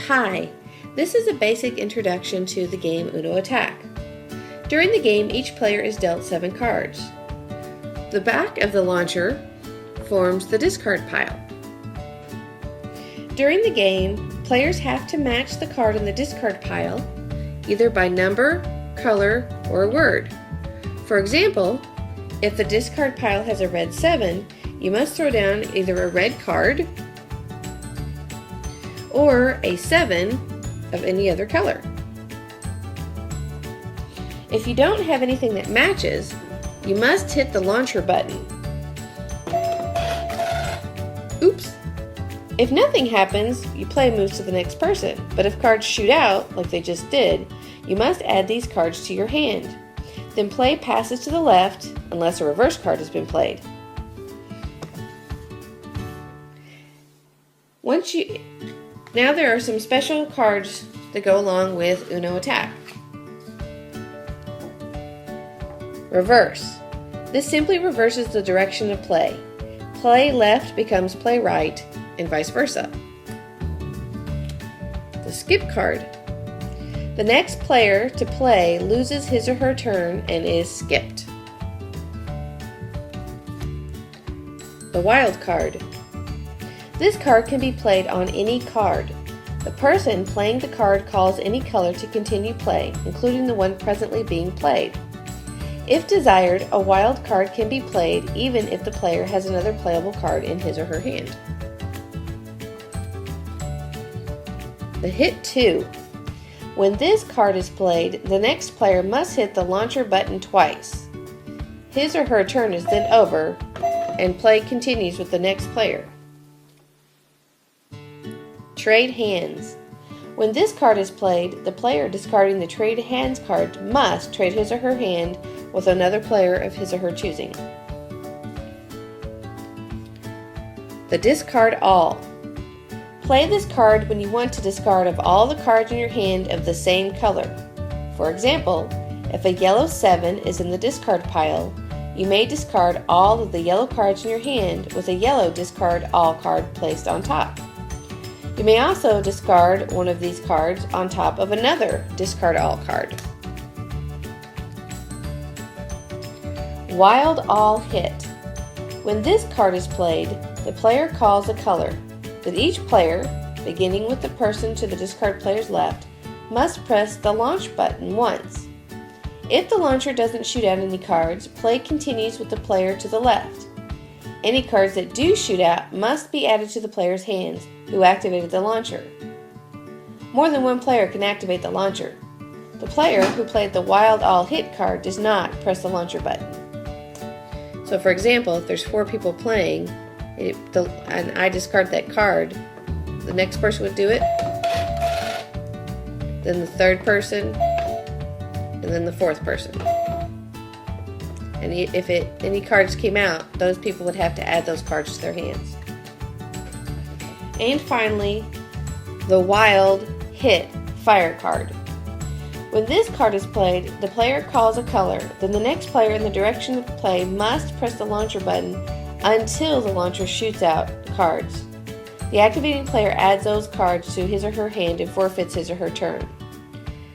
Hi, this is a basic introduction to the game Uno Attack. During the game, each player is dealt 7 cards. The back of the launcher forms the discard pile. During the game, players have to match the card in the discard pile either by number, color, or word. For example, if the discard pile has a red 7, you must throw down either a red card or a 7 of any other color. If you don't have anything that matches, you must hit the launcher button. Oops! If nothing happens, you play moves to the next person, but if cards shoot out, like they just did, you must add these cards to your hand. Then play passes to the left, unless a reverse card has been played. Now there are some special cards that go along with Uno Attack. Reverse. This simply reverses the direction of play. Play left becomes play right, and vice versa. The skip card. The next player to play loses his or her turn and is skipped. The wild card. This card can be played on any card. The person playing the card calls any color to continue play, including the one presently being played. If desired, a wild card can be played even if the player has another playable card in his or her hand. The hit 2. When this card is played, the next player must hit the launcher button twice. His or her turn is then over, and play continues with the next player. Trade hands. When this card is played, the player discarding the trade hands card must trade his or her hand with another player of his or her choosing. The discard all. Play this card when you want to discard of all the cards in your hand of the same color. For example, if a yellow 7 is in the discard pile, you may discard all of the yellow cards in your hand with a yellow discard all card placed on top. You may also discard one of these cards on top of another discard all card. Wild all hit. When this card is played, the player calls a color, but each player, beginning with the person to the discard player's left, must press the launch button once. If the launcher doesn't shoot out any cards, play continues with the player to the left. Any cards that do shoot out must be added to the player's hands who activated the launcher. More than one player can activate the launcher. The player who played the wild all hit card does not press the launcher button. So for example, if there's 4 people playing and I discard that card, the next person would do it, then the third person, and then the 4th person. And if any cards came out, those people would have to add those cards to their hands. And finally, the wild hit fire card. When this card is played, the player calls a color, then the next player in the direction of play must press the launcher button until the launcher shoots out cards. The activating player adds those cards to his or her hand and forfeits his or her turn.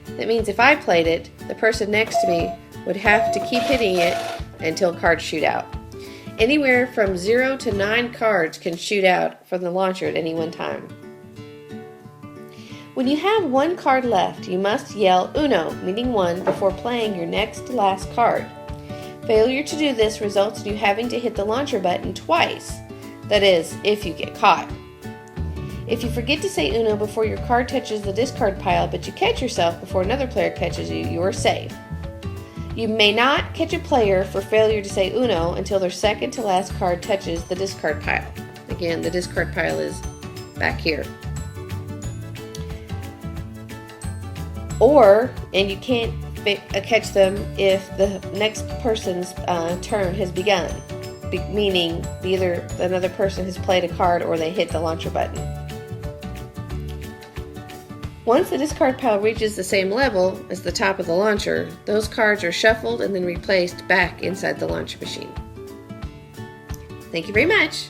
That means if I played it, the person next to me would have to keep hitting it until cards shoot out. Anywhere from 0 to 9 cards can shoot out from the launcher at any one time. When you have 1 card left, you must yell Uno, meaning 1, before playing your next to last card. Failure to do this results in you having to hit the launcher button twice. That is, if you get caught. If you forget to say Uno before your card touches the discard pile, but you catch yourself before another player catches you, you are safe. You may not catch a player for failure to say Uno until their second to last card touches the discard pile. Again, the discard pile is back here. And you can't catch them if the next person's turn has begun, meaning either another person has played a card or they hit the launcher button. Once the discard pile reaches the same level as the top of the launcher, those cards are shuffled and then replaced back inside the launcher machine. Thank you very much.